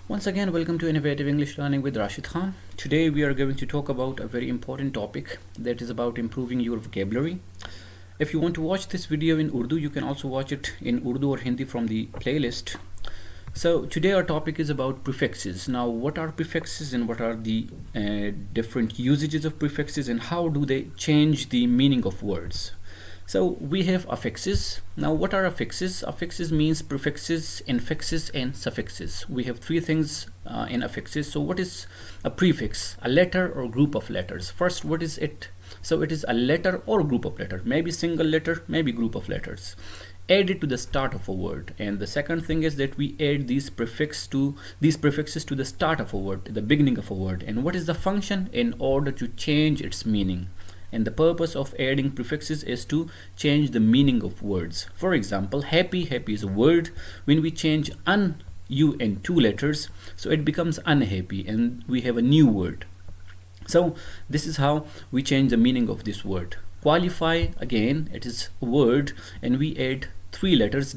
Once again, welcome to Innovative English Learning with Rashid Khan. Today we are going to talk about a very important topic that is about improving your vocabulary. If you want to watch this video in Urdu, you can also watch it in Urdu or Hindi from the playlist. So today our topic is about prefixes. Now, what are prefixes and what are the different usages of prefixes and how do they change the meaning of words? So we have affixes. Now what are affixes? Affixes means prefixes, infixes and suffixes. We have three things in affixes. So what is a prefix? A letter or group of letters. First, what is it? So it is a letter or group of letters, maybe single letter, maybe group of letters, added to the start of a word. And the second thing is that we add these prefixes to the start of a word, the beginning of a word. And what is the function? In order to change its meaning. And the purpose of adding prefixes is to change the meaning of words. For example, happy is a word. When we change u in two letters, so it becomes unhappy and we have a new word. So this is how we change the meaning of this word. Qualify, again, it is a word and we add three letters,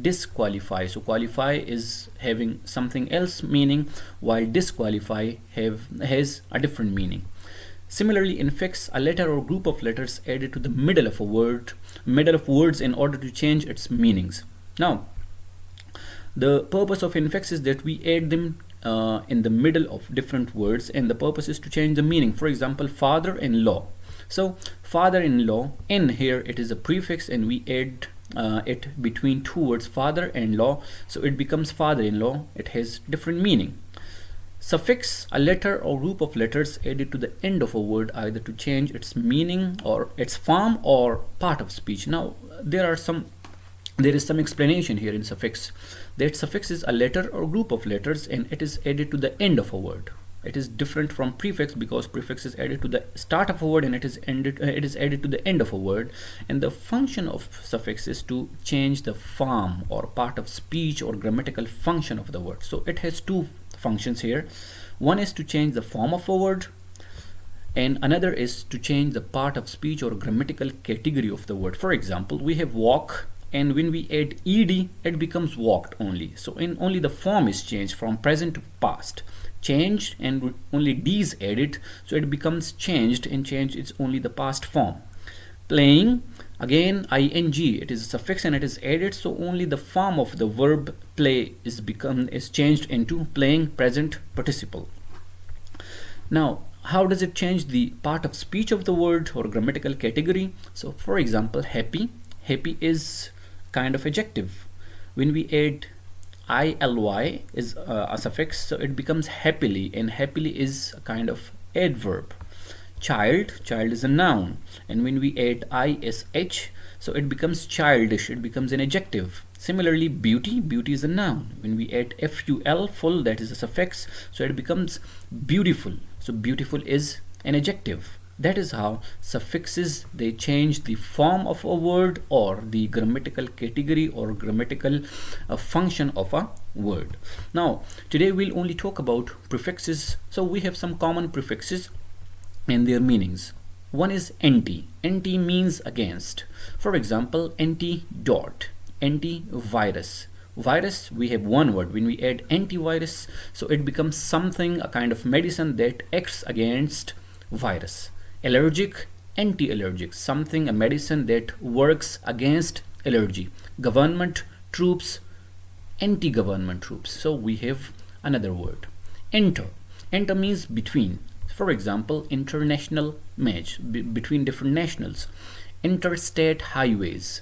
disqualify. So qualify is having something else meaning, while disqualify has a different meaning. Similarly, infix, a letter or group of letters added to the middle of words in order to change its meanings. Now, the purpose of infix is that we add them in the middle of different words, and the purpose is to change the meaning. For example, father-in-law. So father-in-law, in here it is a prefix and we add it between two words, father-in-law, so it becomes father-in-law. It has different meaning. Suffix, a letter or group of letters added to the end of a word, either to change its meaning or its form or part of speech. Now there is some explanation here in suffix. That suffix is a letter or group of letters and it is added to the end of a word. It is different from prefix because prefix is added to the start of a word and it is added to the end of a word. And the function of suffix is to change the form or part of speech or grammatical function of the word. So it has two functions here. One is to change the form of a word and another is to change the part of speech or grammatical category of the word. For example, we have walk, and when we add ed, it becomes walked only. So in only the form is changed from present to past. Changed, and only d is added, so it becomes changed, and change is only the past form. Playing, again ing, it is a suffix and it is added, so only the form of the verb play is changed into playing present participle. Now, how does it change the part of speech of the word or grammatical category? So for example, happy is kind of adjective. When we add ily is a suffix, so it becomes happily, and happily is a kind of adverb. Child is a noun, and when we add ish, so it becomes childish, it becomes an adjective. Similarly, beauty is a noun. When we add ful, full, that is a suffix, so it becomes beautiful. So beautiful is an adjective. That is how suffixes, they change the form of a word or the grammatical category or grammatical function of a word. Now, today we'll only talk about prefixes. So we have some common prefixes and their meanings. One is anti. Anti means against. For example, antidote, antivirus. Virus, we have one word. When we add antivirus, so it becomes something, a kind of medicine that acts against virus. Allergic, anti-allergic, something, a medicine that works against allergy. Government, troops, anti-government troops. So we have another word. Enter means between. For example, international match, between different nationals. Interstate highways,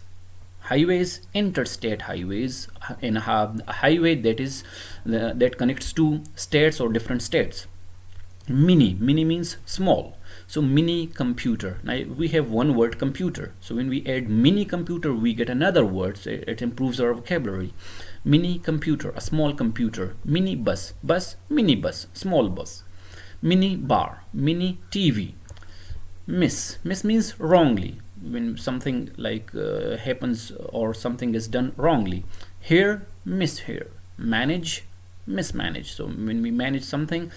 interstate highways, and a highway that connects two states or different states. Mini means small. So mini computer. Now we have one word, computer. So when we add mini computer, we get another word. So it improves our vocabulary. Mini computer, a small computer. Mini bus, mini bus, small bus. Mini bar, mini TV. Miss means wrongly. When something like happens or something is done wrongly. Here, mishear. Manage, mismanage. So when we manage something,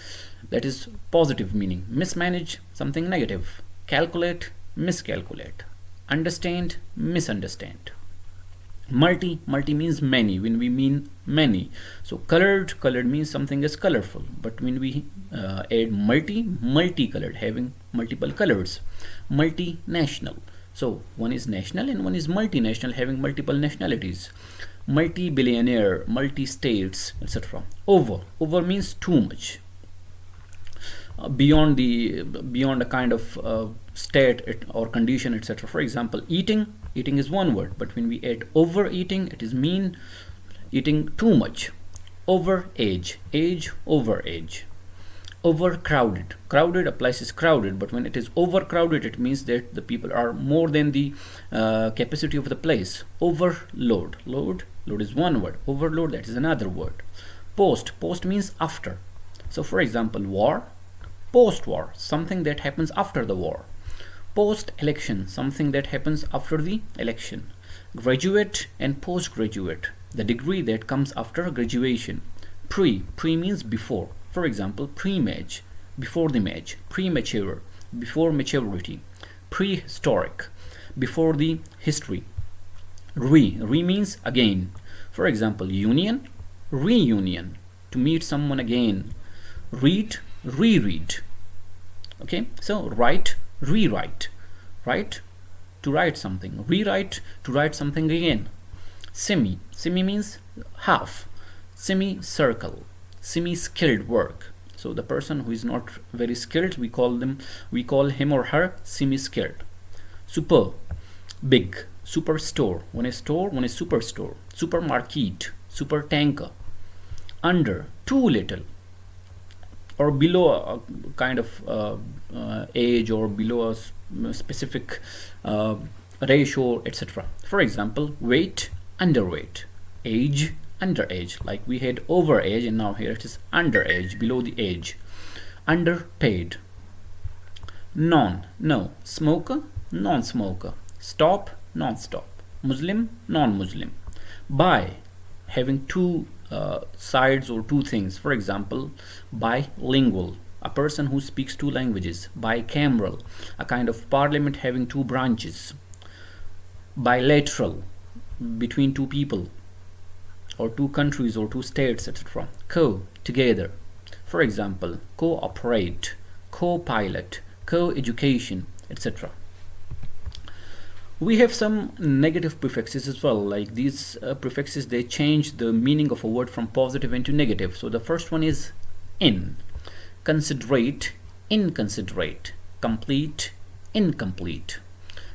that is positive meaning. Mismanage, something negative. Calculate, miscalculate. Understand, misunderstand. Multi means many, when we mean many. So colored means something is colorful, but when we add multicolored, having multiple colors. Multinational, so one is national and one is multinational, having multiple nationalities. Multi-billionaire, multi-states, etc. Over means too much, beyond a kind of state or condition, etc. For example, eating is one word, but when we add overeating, it is mean eating too much. Over age, over age. Overcrowded, a place is crowded, but when it is overcrowded, it means that the people are more than the capacity of the place. Overload, load is one word. Overload, that is another word. Post means after. So for example, war, post-war, something that happens after the war. Post-election, something that happens after the election. Graduate and postgraduate, the degree that comes after graduation. Pre means before. For example, pre-match, before the match. Premature, before maturity. Prehistoric, before the history. Re means again. For example, union, reunion, to meet someone again. Read, reread. Okay, so write, rewrite. Write, to write something. Rewrite, to write something again. Semi means half. Semicircle, semi-skilled work. So the person who is not very skilled, we call him or her semi-skilled. Super, big. Superstore, one is superstore. Supermarket, super tanker. Under, too little, or below a kind of age, or below a specific ratio, etc. For example, weight, underweight. Age, underage, like we had overage, and now here it is underage, below the age. Underpaid. No. Smoker, non-smoker. Stop, non-stop. Muslim, non-Muslim. Bi, having two sides or two things. For example, bilingual, a person who speaks two languages. Bicameral, a kind of parliament having two branches. Bilateral, between two people, or two countries, or two states, etc. Co, together. For example, cooperate, co-pilot, co-education, etc. We have some negative prefixes as well. Like these prefixes, they change the meaning of a word from positive into negative. So the first one is in. Considerate, inconsiderate. Complete, incomplete.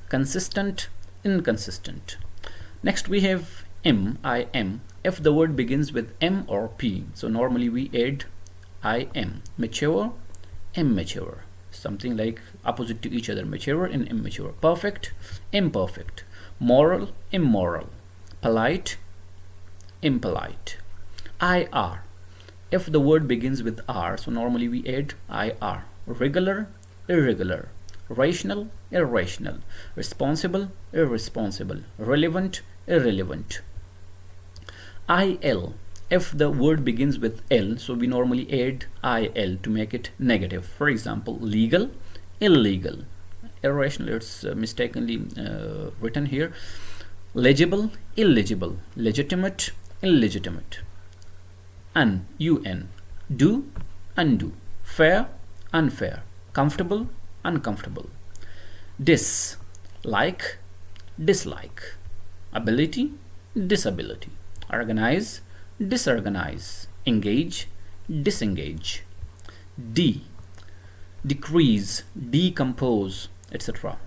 Consistent, inconsistent. Next we have im. If the word begins with M or P, so normally we add IM. Mature, immature. Something like opposite to each other. Mature and immature. Perfect, imperfect. Moral, immoral. Polite, impolite. IR. If the word begins with R, so normally we add IR. Regular, irregular. Rational, irrational. Responsible, irresponsible. Relevant, irrelevant. IL. If the word begins with L, so we normally add IL to make it negative. For example, legal, illegal. Irrational, it's mistakenly written here. Legible, illegible. Legitimate, illegitimate. Un, do, undo. Fair, unfair. Comfortable, uncomfortable. Dis, like, dislike. Ability, disability. Organize, disorganize. Engage, disengage. Decrease, decompose, etc.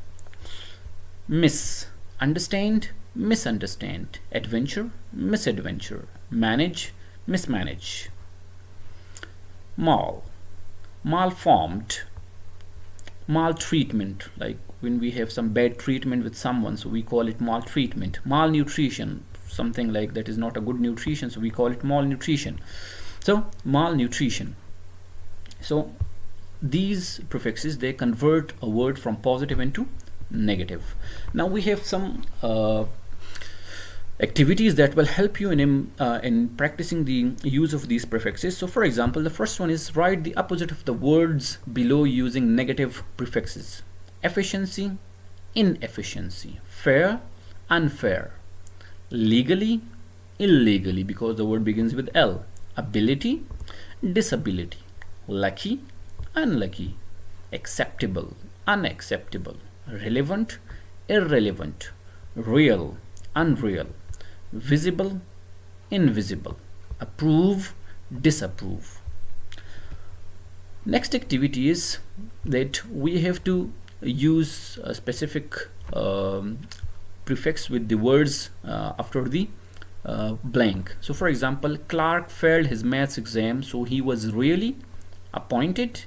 Miss, understand, misunderstand. Adventure, misadventure. Manage, mismanage. Malformed, maltreatment, like when we have some bad treatment with someone, so we call it maltreatment. Malnutrition, something like that is not a good nutrition, so we call it malnutrition. So malnutrition. So these prefixes, they convert a word from positive into negative. Now we have some activities that will help you in practicing the use of these prefixes. So for example, the first one is write the opposite of the words below using negative prefixes. Efficiency, inefficiency. Fair, unfair. legally, illegally, because the word begins with L. Ability, disability. Lucky, unlucky. Acceptable, unacceptable. Relevant, irrelevant. Real, unreal. Visible, invisible. Approve, disapprove. Next activity is that we have to use a specific prefix with the words after the blank. So for example, Clark failed his maths exam, so he was really appointed,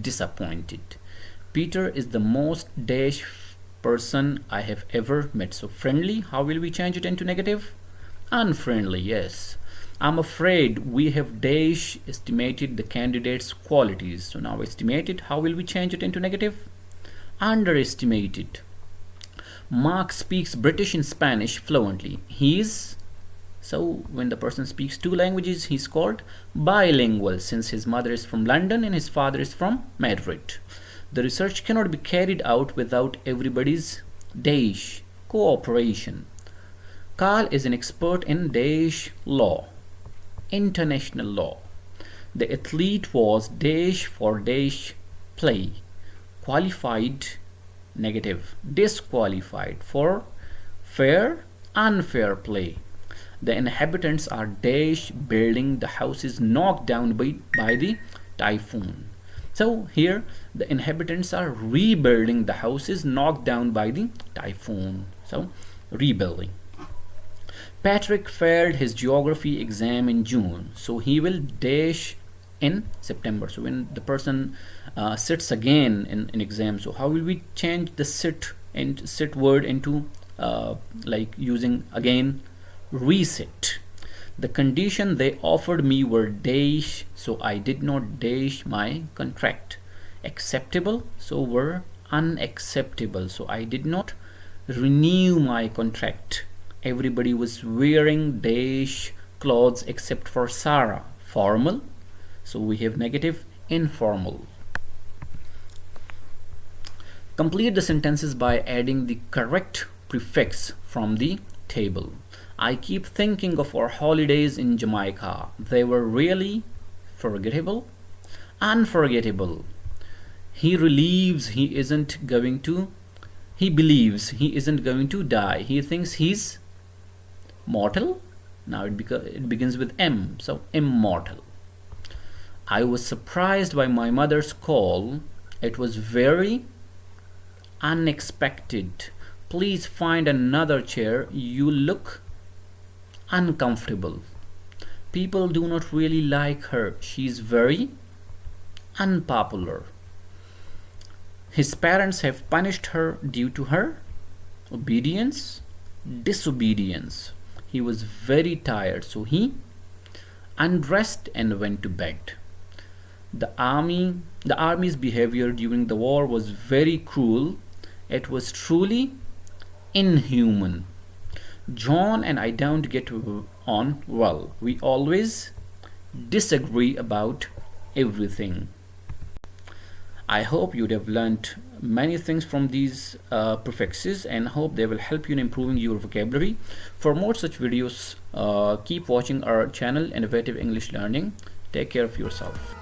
disappointed. Peter is the most dash person I have ever met. So friendly, how will we change it into negative? Unfriendly, yes. I'm afraid we have dash estimated the candidate's qualities. So now estimated, how will we change it into negative? Underestimated. Mark speaks British and Spanish fluently. So when the person speaks two languages, he's called bilingual, since his mother is from London and his father is from Madrid. The research cannot be carried out without everybody's dash cooperation. Carl is an expert in dash law, international law. The athlete was dash for dash play. Qualified, negative. Disqualified for fair, unfair play. The inhabitants are dash building the houses knocked down by the typhoon. So here the inhabitants are rebuilding the houses knocked down by the typhoon. So rebuilding. Patrick failed his geography exam in June, so he will dash in September. So when the person sits again in exam, so how will we change the sit and sit word into like using again reset? The condition they offered me were dash, so I did not dash my contract. Acceptable, so were unacceptable, so I did not renew my contract. Everybody was wearing dash clothes except for Sarah. Formal, so we have negative. Informal. Complete the sentences by adding the correct prefix from the table. I keep thinking of our holidays in Jamaica. They were really forgettable, unforgettable. He believes he isn't going to die. He thinks he's mortal. Now it begins with M, so immortal. I was surprised by my mother's call. It was very unexpected. Please find another chair. You look uncomfortable. People do not really like her. She's very unpopular. His parents have punished her due to her obedience, disobedience. He was very tired, so he undressed and went to bed. The army's behavior during the war was very cruel. It was truly inhuman. John and I don't get on well. We always disagree about everything. I hope you'd have learned many things from these prefixes, and hope they will help you in improving your vocabulary. For more such videos, keep watching our channel, Innovative English Learning. Take care of yourself.